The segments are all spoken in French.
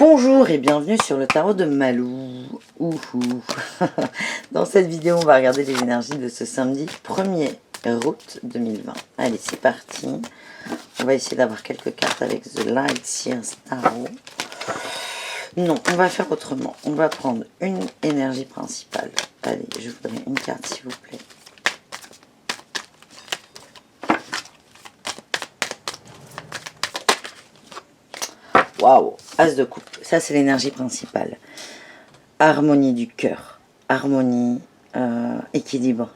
Bonjour et bienvenue sur le tarot de Malou. Ouhou. Dans cette vidéo, on va regarder les énergies de ce samedi 1er août 2020. Allez, c'est parti. On va essayer d'avoir quelques cartes avec The Light Seers Tarot. Non, on va faire autrement. On va prendre une énergie principale. Allez, je voudrais une carte s'il vous plaît. Waouh, As de coupe, ça c'est l'énergie principale. Harmonie du cœur, harmonie, équilibre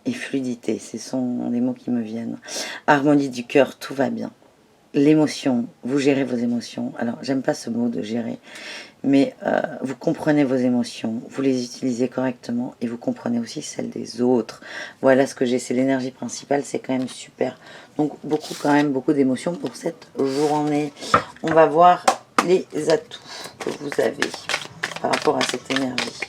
et fluidité, ce sont les mots qui me viennent. Harmonie du cœur, tout va bien. L'émotion, vous gérez vos émotions. Alors, j'aime pas ce mot de gérer, mais vous comprenez vos émotions, vous les utilisez correctement et vous comprenez aussi celles des autres. Voilà ce que j'ai, c'est l'énergie principale, c'est quand même super. Donc, beaucoup d'émotions pour cette journée. On va voir les atouts que vous avez par rapport à cette énergie.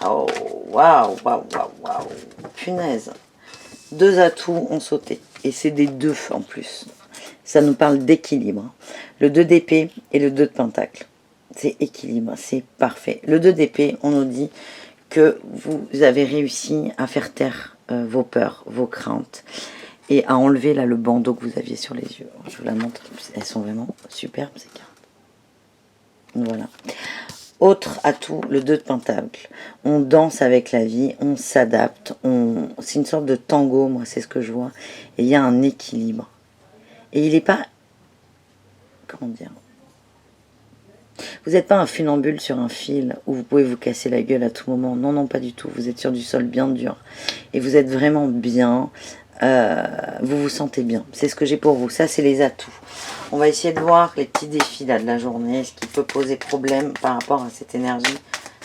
Oh, waouh, waouh, waouh, waouh, punaise. Deux atouts ont sauté, et c'est des deux en plus. Ça nous parle d'équilibre. Le 2 d'épée et le 2 de pentacle. C'est équilibre, c'est parfait. Le 2 d'épée, on nous dit que vous avez réussi à faire taire vos peurs, vos craintes, et à enlever là le bandeau que vous aviez sur les yeux. Je vous la montre, elles sont vraiment superbes ces cartes. Voilà. Autre atout, le 2 de pentacle. On danse avec la vie, on s'adapte, c'est une sorte de tango, moi c'est ce que je vois. Et il y a un équilibre. Et il n'est pas... Comment dire? Vous n'êtes pas un funambule sur un fil où vous pouvez vous casser la gueule à tout moment. Non, non, pas du tout. Vous êtes sur du sol bien dur. Et vous êtes vraiment bien. Vous vous sentez bien. C'est ce que j'ai pour vous. Ça, c'est les atouts. On va essayer de voir les petits défis là, de la journée. Ce qui peut poser problème par rapport à cette énergie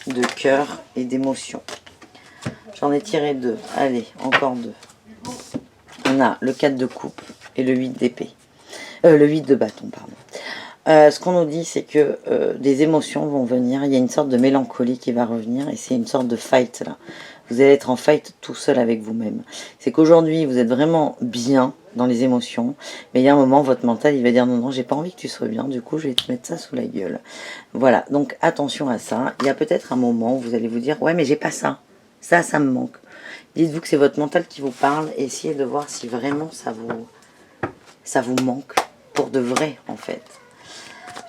de cœur et d'émotion. J'en ai tiré deux. Allez, encore deux. On a le 4 de coupe et le 8 d'épée. Le 8 de bâton, pardon. Ce qu'on nous dit, c'est que des émotions vont venir. Il y a une sorte de mélancolie qui va revenir. Et c'est une sorte de fight là. Vous allez être en fight tout seul avec vous-même. C'est qu'aujourd'hui, vous êtes vraiment bien dans les émotions. Mais il y a un moment, votre mental, il va dire non, non, j'ai pas envie que tu sois bien. Du coup, je vais te mettre ça sous la gueule. Voilà, donc attention à ça. Il y a peut-être un moment où vous allez vous dire ouais, mais j'ai pas ça. Ça me manque. Dites-vous que c'est votre mental qui vous parle. Et essayez de voir si vraiment ça vous manque pour de vrai, en fait.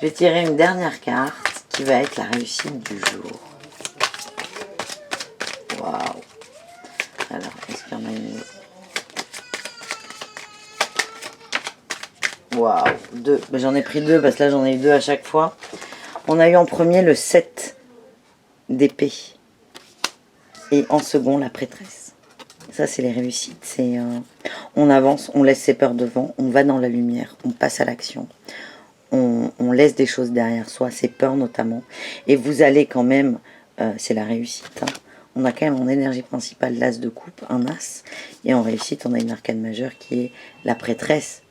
Je vais tirer une dernière carte qui va être la réussite du jour. Waouh. Alors, est-ce qu'il y en a une autre? Waouh. Deux. Ben, j'en ai pris deux parce que là, j'en ai eu deux à chaque fois. On a eu en premier le 7 d'épée. Et en second, la prêtresse. Ça, c'est les réussites. C'est on avance, on laisse ses peurs devant, on va dans la lumière, on passe à l'action. On laisse des choses derrière soi, ses peurs notamment. Et vous allez quand même, c'est la réussite. Hein. On a quand même en énergie principale l'as de coupe, un as. Et en réussite, on a une arcane majeure qui est la prêtresse.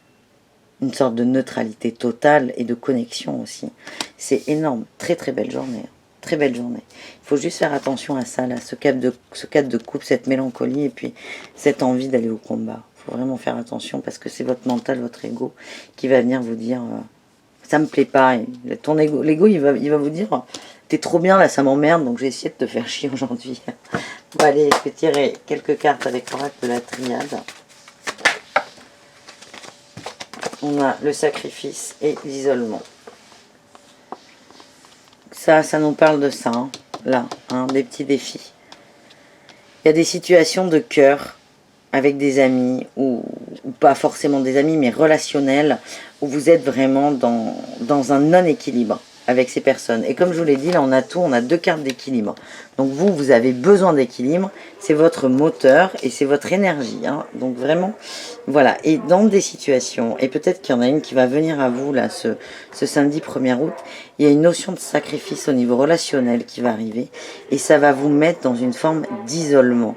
Une sorte de neutralité totale et de connexion aussi. C'est énorme. Très très belle journée. Très belle journée. Il faut juste faire attention à ça, là, ce cadre de coupe, cette mélancolie et puis cette envie d'aller au combat. Il faut vraiment faire attention parce que c'est votre mental, votre ego qui va venir vous dire ça me plaît pas. Et ton ego, l'ego, il va vous dire t'es trop bien là, ça m'emmerde, donc j'ai essayé de te faire chier aujourd'hui. Bon, allez, je vais tirer quelques cartes avec l'oracle de la triade. On a le sacrifice et l'isolement. Ça nous parle de ça, hein, là, hein, des petits défis. Il y a des situations de cœur avec des amis, ou pas forcément des amis, mais relationnels, où vous êtes vraiment dans un non-équilibre avec ces personnes. Et comme je vous l'ai dit, là on a tout, on a deux cartes d'équilibre. Donc vous avez besoin d'équilibre, c'est votre moteur et c'est votre énergie. Hein. Donc vraiment, voilà. Et dans des situations, et peut-être qu'il y en a une qui va venir à vous, là, ce samedi 1er août, il y a une notion de sacrifice au niveau relationnel qui va arriver, et ça va vous mettre dans une forme d'isolement.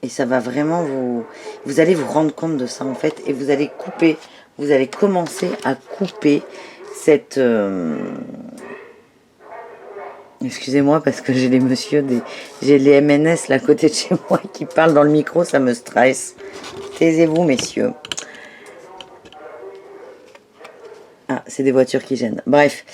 Et ça va vraiment vous allez vous rendre compte de ça en fait, et vous allez couper, vous allez commencer à couper cette Excusez-moi parce que j'ai les j'ai les MNS là à côté de chez moi qui parlent dans le micro, ça me stresse. Taisez-vous, messieurs. Ah, c'est des voitures qui gênent. Bref,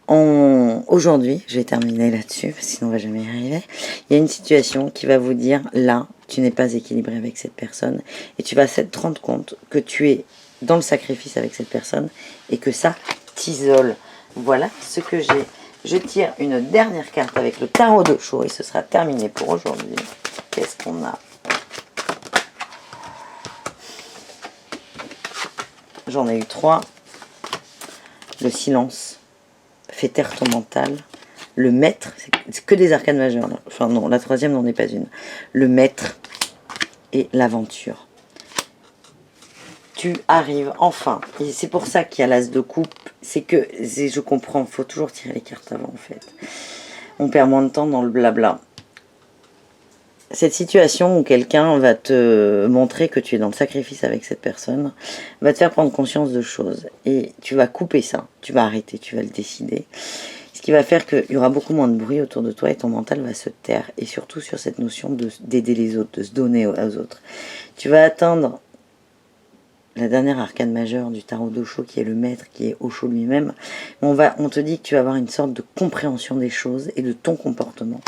aujourd'hui, je vais terminer là-dessus, sinon on va jamais y arriver. Il y a une situation qui va vous dire, là, tu n'es pas équilibré avec cette personne, et tu vas te rendre compte que tu es dans le sacrifice avec cette personne, et que ça t'isole. Voilà ce que j'ai. Je tire une dernière carte avec le tarot de Osho, et ce sera terminé pour aujourd'hui. Qu'est-ce qu'on a? J'en ai eu 3. Le silence, fait taire ton mental. Le maître, c'est que des arcanes majeures. Là. Enfin non, la troisième n'en est pas une. Le maître et l'aventure. Tu arrives enfin. Et c'est pour ça qu'il y a l'as de coupe. C'est que, je comprends, il faut toujours tirer les cartes avant en fait. On perd moins de temps dans le blabla. Cette situation où quelqu'un va te montrer que tu es dans le sacrifice avec cette personne, va te faire prendre conscience de choses. Et tu vas couper ça, tu vas arrêter, tu vas le décider. Ce qui va faire qu'il y aura beaucoup moins de bruit autour de toi et ton mental va se taire. Et surtout sur cette notion d'aider les autres, de se donner aux autres. Tu vas atteindre la dernière arcane majeure du tarot d'Osho qui est le maître, qui est Osho lui-même. On te dit que tu vas avoir une sorte de compréhension des choses et de ton comportement.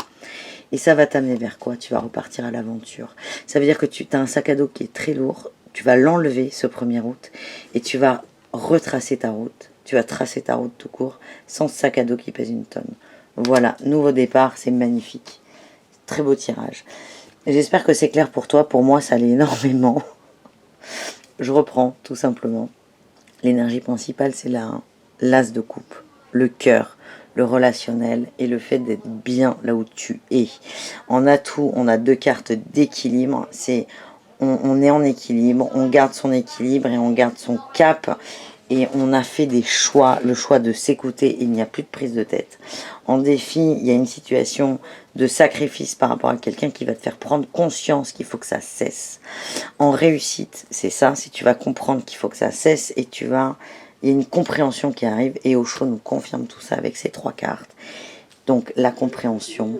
Et ça va t'amener vers quoi? Tu vas repartir à l'aventure. Ça veut dire que tu as un sac à dos qui est très lourd. Tu vas l'enlever ce 1er août. Et tu vas retracer ta route. Tu vas tracer ta route tout court. Sans ce sac à dos qui pèse 1 tonne. Voilà, nouveau départ, c'est magnifique. Très beau tirage. J'espère que c'est clair pour toi. Pour moi, ça l'est énormément. Je reprends, tout simplement. L'énergie principale, c'est l'as de coupe. Le cœur. Le relationnel et le fait d'être bien là où tu es. En atout, on a 2 cartes d'équilibre. C'est on est en équilibre, on garde son équilibre et on garde son cap. Et on a fait des choix, le choix de s'écouter, il n'y a plus de prise de tête. En défi, il y a une situation de sacrifice par rapport à quelqu'un qui va te faire prendre conscience qu'il faut que ça cesse. En réussite, c'est ça, si tu vas comprendre qu'il faut que ça cesse et il y a une compréhension qui arrive et Osho nous confirme tout ça avec ces 3 cartes. Donc la compréhension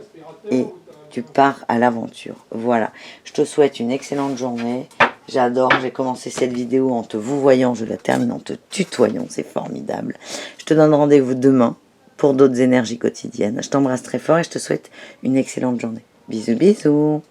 et tu pars à l'aventure. Voilà, je te souhaite une excellente journée. J'adore, j'ai commencé cette vidéo en te vous voyant, je la termine en te tutoyant, c'est formidable. Je te donne rendez-vous demain pour d'autres énergies quotidiennes. Je t'embrasse très fort et je te souhaite une excellente journée. Bisous, bisous.